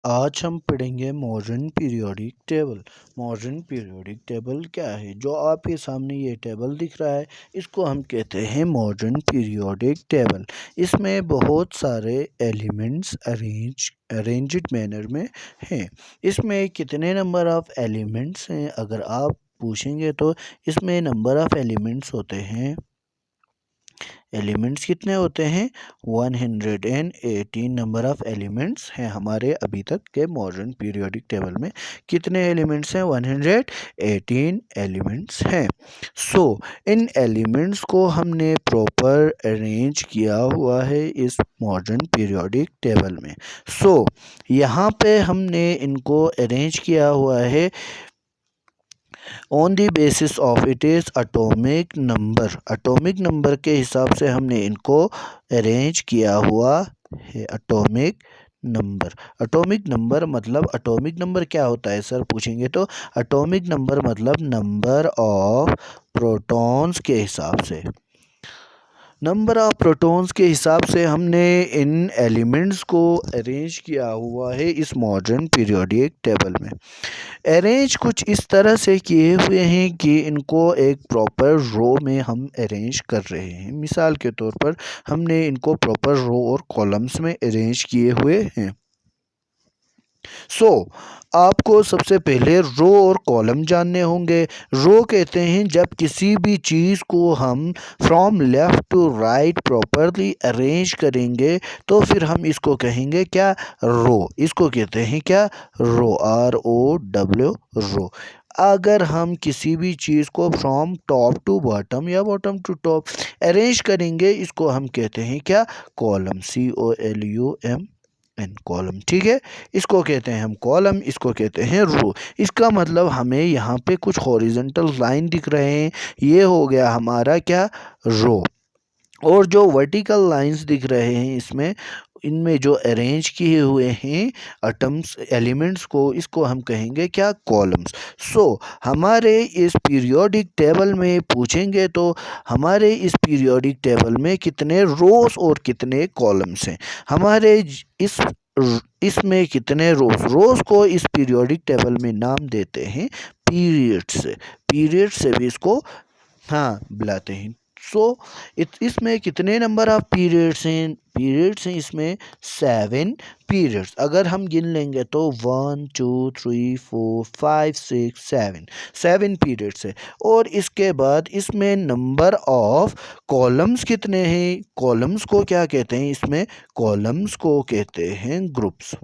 आज हम पढ़ेंगे modern periodic table. Modern periodic table क्या है? जो आपके सामने ये टेबल दिख रहा है, इसको हम कहते हैं मॉडर्न पीरियोडिक टेबल। इसमें बहुत सारे एलिमेंट्स अरेंज्ड मैनर में हैं। इसमें कितने नंबर ऑफ़ एलिमेंट्स हैं अगर आप पूछेंगे तो इसमें नंबर ऑफ़ एलिमेंट्स होते हैं। एलिमेंट्स कितने होते हैं? 118 नंबर ऑफ़ एलिमेंट्स हैं हमारे अभी तक के मॉडर्न पीरियोडिक टेबल में। कितने एलिमेंट्स हैं? 118 एलिमेंट्स हैं। इन एलिमेंट्स को हमने प्रॉपर अरेंज किया हुआ है इस मॉडर्न पीरियोडिक टेबल में। यहाँ पे हमने इनको अरेंज किया हुआ है on the basis of it is atomic number. Atomic number के हिसाब से हमने इनको अरेंज किया हुआ है। एटॉमिक नंबर, एटॉमिक नंबर मतलब एटॉमिक नंबर क्या होता है सर पूछेंगे तो एटॉमिक नंबर मतलब नंबर ऑफ प्रोटॉन्स के हिसाब से। नंबर ऑफ़ प्रोटॉन्स के हिसाब से हमने इन एलिमेंट्स को अरेंज किया हुआ है इस मॉडर्न पीरियोडिक टेबल में। अरेंज कुछ इस तरह से किए हुए हैं कि इनको एक प्रॉपर रो में हम अरेंज कर रहे हैं। मिसाल के तौर पर हमने इनको प्रॉपर रो और कॉलम्स में अरेंज किए हुए हैं। आपको सबसे पहले रो और कॉलम जानने होंगे। रो कहते हैं जब किसी भी चीज़ को हम from left to right properly arrange करेंगे तो फिर हम इसको कहेंगे क्या? रो। इसको कहते हैं क्या? रो, ROW, रो। अगर हम किसी भी चीज़ को फ्रॉम टॉप टू बॉटम या बॉटम टू टॉप अरेंज करेंगे इसको हम कहते हैं क्या? Column, COLUM column. ठीक है, इसको कहते हैं हम कॉलम, इसको कहते हैं रो। इसका मतलब हमें यहाँ पे कुछ हॉरिजॉन्टल लाइन दिख रहे हैं, ये हो गया हमारा क्या? रो। और जो वर्टिकल लाइंस दिख रहे हैं इसमें, इनमें जो अरेंज किए हुए हैं एटम्स एलिमेंट्स को, इसको हम कहेंगे क्या? कॉलम्स। हमारे इस पीरियोडिक टेबल में पूछेंगे तो हमारे इस पीरियोडिक टेबल में कितने रोज और कितने कॉलम्स हैं? हमारे इसमें कितने रोज को इस पीरियोडिक टेबल में नाम देते हैं पीरियड से भी इसको बुलाते हैं। इसमें कितने नंबर ऑफ पीरियड्स हैं? इसमें 7 पीरियड्स। अगर हम गिन लेंगे तो 1 2 3 4 5 6 7 पीरियड्स है। और इसके बाद इसमें नंबर ऑफ कॉलम्स कितने हैं? कॉलम्स को क्या कहते हैं? इसमें कॉलम्स को कहते हैं ग्रुप्स।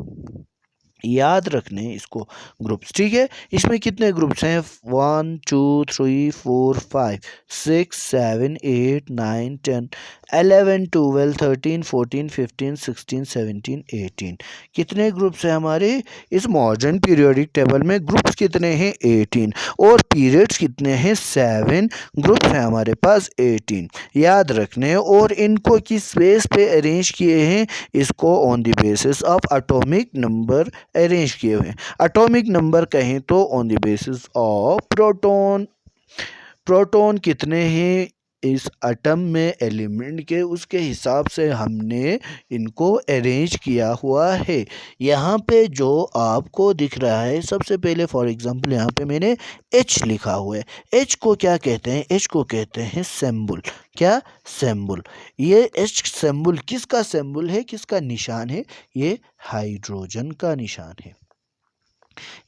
याद रखने इसको, ग्रुप्स। ठीक है, इसमें कितने ग्रुप्स हैं? 1 2 3 4 5 6 7 8 9 10 11 12 13 14 15 16 17 18। कितने ग्रुप्स हैं हमारे इस मॉडर्न पीरियोडिक टेबल में? ग्रुप्स कितने हैं? 18। और पीरियड्स कितने हैं? 7 ग्रुप्स हैं हमारे पास, 18। याद रखने। और इनको किस बेस पे अरेंज किए हैं? इसको on the basis of atomic number arrange किए हुए हैं। एटॉमिक नंबर कहें तो on the basis of proton. Proton कितने हैं इस एटम में एलिमेंट के, उसके हिसाब से हमने इनको अरेंज किया हुआ है। यहाँ पे जो आपको दिख रहा है, सबसे पहले फॉर एग्जांपल यहाँ पे मैंने H लिखा हुआ है। H को क्या कहते हैं? H को कहते हैं सिंबल। क्या? सिंबल। ये H सिंबल किसका सिंबल है? किसका निशान है? ये हाइड्रोजन का निशान है।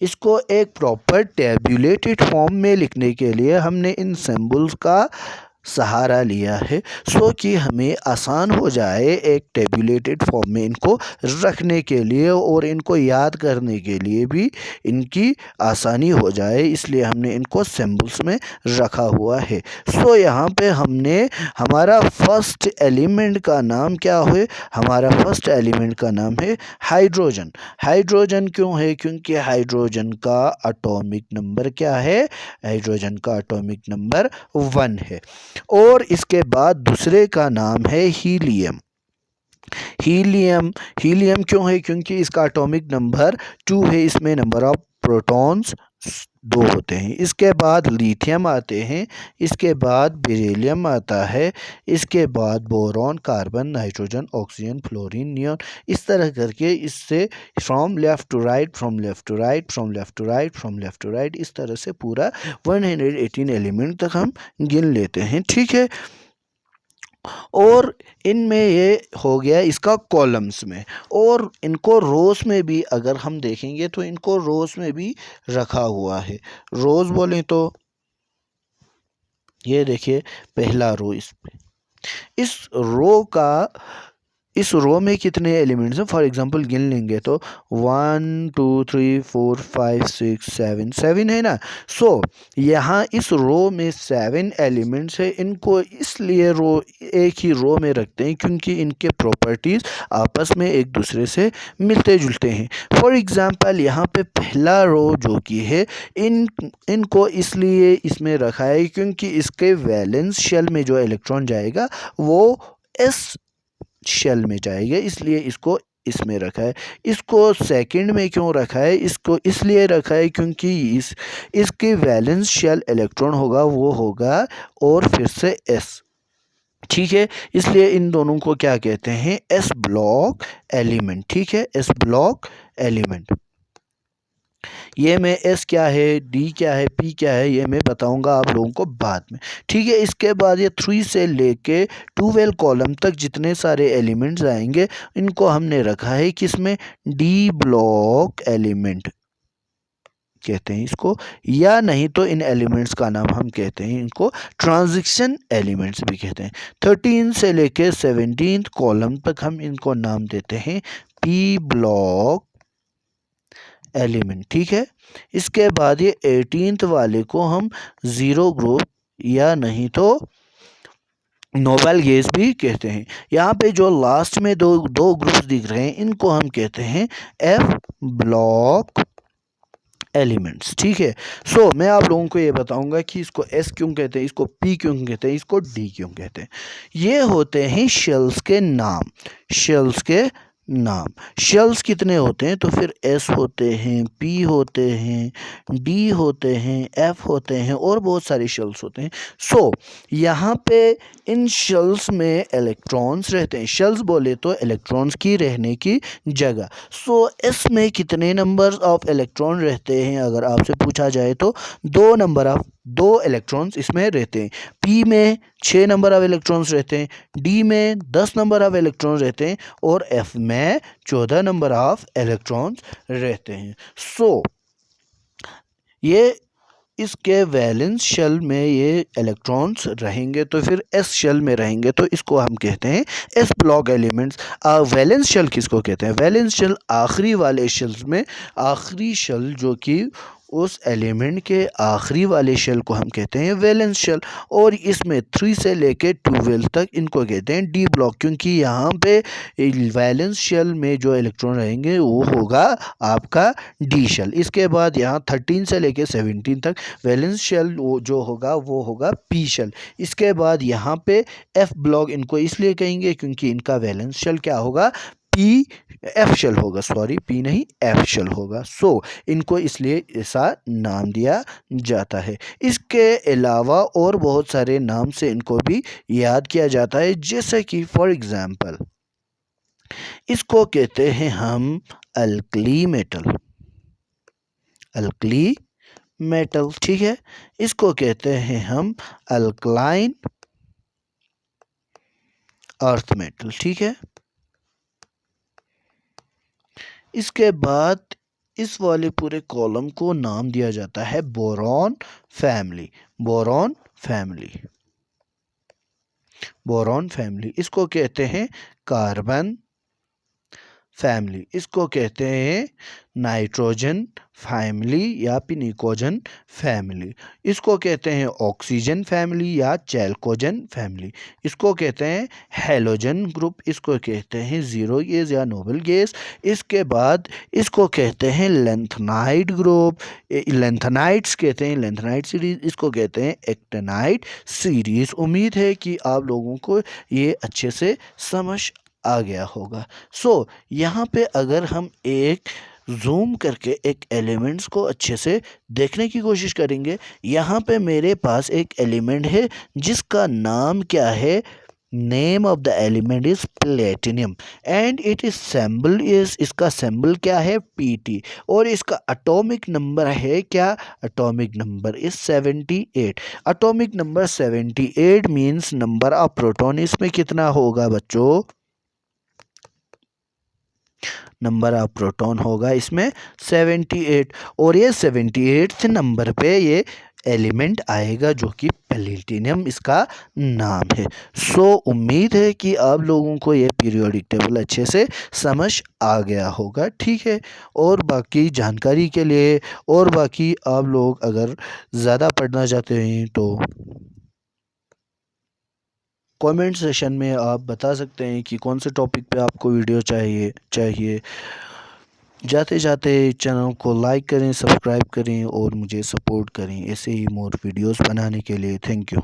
इसको एक प्रॉपर टेबुलेटेड फॉर्म में लिखने के लिए हमने इन सिंबल्स का सहारा लिया है, कि हमें आसान हो जाए एक टेबुलेटेड फॉर्म में इनको रखने के लिए और इनको याद करने के लिए भी इनकी आसानी हो जाए, इसलिए हमने इनको सिंबल्स में रखा हुआ है। यहाँ पे हमने हमारा फर्स्ट एलिमेंट का नाम क्या है? हमारा फर्स्ट एलिमेंट का नाम है हाइड्रोजन। हाइड्रोजन क्यों है? क्योंकि हाइड्रोजन का एटॉमिक नंबर क्या है? हाइड्रोजन का एटॉमिक नंबर 1 है। और इसके बाद दूसरे का नाम है हीलियम। हीलियम क्यों है? क्योंकि इसका एटॉमिक नंबर 2 है, इसमें नंबर ऑफ प्रोटॉन्स दो होते हैं। इसके बाद लिथियम आते हैं, इसके बाद बेरिलियम आता है, इसके बाद boron, carbon, nitrogen, oxygen, fluorine, neon, इस तरह करके इससे from left to right, from left to right, from left to right, from left to right, इस तरह से पूरा 118 एलिमेंट तक हम गिन लेते हैं। ठीक है, और इनमें ये हो गया इसका कॉलम्स में, और इनको रोज़ में भी अगर हम देखेंगे तो इनको रोज़ में भी रखा हुआ है। रोज़ बोलें तो ये देखिए पहला रो, इस रो का, इस रो में कितने एलिमेंट्स हैं, फॉर एग्जांपल गिन लेंगे तो 1 2 3 4 5 6 7 7 है ना। सो यहाँ इस रो में 7 एलिमेंट्स है। इनको इसलिए रो एक ही रो में रखते हैं क्योंकि इनके प्रॉपर्टीज़ आपस में एक दूसरे से मिलते जुलते हैं। फॉर एग्जांपल यहाँ पे पहला रो जो कि है, इनको इसलिए इसमें रखा है क्योंकि इसके वैलेंस शेल में जो इलेक्ट्रॉन जाएगा वो एस शेल में जाएगा, इसलिए इसको इसमें रखा है। इसको सेकंड में क्यों रखा है, इसको इसलिए रखा है क्योंकि इसके वैलेंस शेल इलेक्ट्रॉन होगा वो होगा और फिर से एस। ठीक है, इसलिए इन दोनों को क्या कहते हैं, एस ब्लॉक एलिमेंट। ठीक है, एस ब्लॉक एलिमेंट। ये में एस क्या है, डी क्या है, पी क्या है, ये मैं बताऊंगा आप लोगों को बाद में। ठीक है, इसके बाद ये 3 से लेके 12 कॉलम तक जितने सारे एलिमेंट्स आएंगे इनको हमने रखा है किसमें, डी ब्लॉक एलिमेंट कहते हैं इसको, या नहीं तो इन एलिमेंट्स का नाम हम कहते हैं इनको ट्रांजिशन एलिमेंट्स भी कहते हैं। 13 से लेके 17 कॉलम तक हम इनको नाम देते हैं पी ब्लॉक एलिमेंट। ठीक है, इसके बाद ये 18th वाले को हम जीरो ग्रुप या नहीं तो नोबल गैस भी कहते हैं। यहाँ पे जो लास्ट में दो ग्रुप्स दिख रहे हैं इनको हम कहते हैं एफ ब्लॉक एलिमेंट्स। ठीक है, सो मैं आप लोगों को ये बताऊंगा कि इसको एस क्यों कहते हैं, इसको पी क्यों कहते हैं, इसको डी क्यों कहते हैं। ये होते हैं शेल्स के नाम, शेल्स के नाम। शेल्स कितने होते हैं, तो फिर एस होते हैं, पी होते हैं, डी होते हैं, एफ होते हैं और बहुत सारे शेल्स होते हैं। सो यहाँ पे इन शेल्स में इलेक्ट्रॉन्स रहते हैं। शेल्स बोले तो इलेक्ट्रॉन्स की रहने की जगह। सो एस में कितने नंबर ऑफ इलेक्ट्रॉन रहते हैं, अगर आपसे पूछा जाए तो 2 नंबर ऑफ 2 इलेक्ट्रॉन्स इसमें रहते हैं। पी में 6 नंबर ऑफ इलेक्ट्रॉन्स रहते हैं, डी में 10 नंबर ऑफ इलेक्ट्रॉन्स रहते हैं और एफ में 14 नंबर ऑफ इलेक्ट्रॉन्स रहते हैं। सो ये इसके वैलेंस शेल में ये इलेक्ट्रॉन्स रहेंगे तो फिर एस शेल में रहेंगे तो इसको हम कहते हैं S block elements. Valence shell किसको कहते हैं, वैलेंस शेल आखिरी वाले शेल्स में आखिरी शेल जो कि उस एलिमेंट के आखिरी वाले शेल को हम कहते हैं वैलेंस शेल। और इसमें 3 से लेके 12 तक इनको कहते हैं डी ब्लॉक क्योंकि यहाँ पे वैलेंस शेल में जो इलेक्ट्रॉन रहेंगे वो होगा आपका डी शेल। इसके बाद यहाँ 13 से लेके 17 तक वैलेंस शेल जो होगा वो होगा पी शेल। इसके बाद यहाँ पे एफ ब्लॉक इनको इसलिए कहेंगे क्योंकि इनका वैलेंस शेल क्या होगा, पी एफ शेल होगा, सॉरी पी नहीं एफ शेल होगा। सो इनको इसलिए ऐसा नाम दिया जाता है। इसके अलावा और बहुत सारे नाम से इनको भी याद किया जाता है, जैसे कि फॉर एग्जांपल इसको कहते हैं हम अल्कली मेटल, अल्कली मेटल। ठीक है, इसको कहते हैं हम अल्कलाइन अर्थ मेटल। ठीक है, इसके बाद इस वाले पूरे कॉलम को नाम दिया जाता है boron family, boron family, boron family. इसको कहते हैं कार्बन फैमिली, इसको कहते हैं नाइट्रोजन फैमिली या फिर निकोजन फैमिली, इसको कहते हैं ऑक्सीजन फैमिली या चैल्कोजन फैमिली, इसको कहते हैं हेलोजन ग्रुप, इसको कहते हैं जीरो गैस या नोबल गैस। इसके बाद इसको कहते हैं लेंथनाइट ग्रुप, लेंथनाइट्स कहते हैं, लेंथनाइट सीरीज, इसको कहते हैं एक्टेनाइट सीरीज। उम्मीद है कि आप लोगों को ये अच्छे से समझ आ गया होगा। सो यहाँ पे अगर हम एक जूम करके एक एलिमेंट्स को अच्छे से देखने की कोशिश करेंगे। यहाँ पे मेरे पास एक एलिमेंट है जिसका नाम क्या है, name of the element is platinum and it is symbol is, इसका सिंबल क्या है, Pt, और इसका एटॉमिक नंबर है क्या, atomic number is 78। Atomic number 78 means number of proton इसमें कितना होगा बच्चों, नंबर ऑफ प्रोटॉन होगा इसमें 78, और ये 78th नंबर पे ये एलिमेंट आएगा जो कि प्लेटिनियम इसका नाम है। सो उम्मीद है कि आप लोगों को ये पीरियोडिक टेबल अच्छे से समझ आ गया होगा, ठीक है। और बाकी जानकारी के लिए, और बाकी आप लोग अगर ज़्यादा पढ़ना चाहते हैं तो कमेंट सेशन में आप बता सकते हैं कि कौन से टॉपिक पे आपको वीडियो चाहिए। जाते जाते चैनल को लाइक करें, सब्सक्राइब करें और मुझे सपोर्ट करें ऐसे ही मोर वीडियोस बनाने के लिए। Thank you.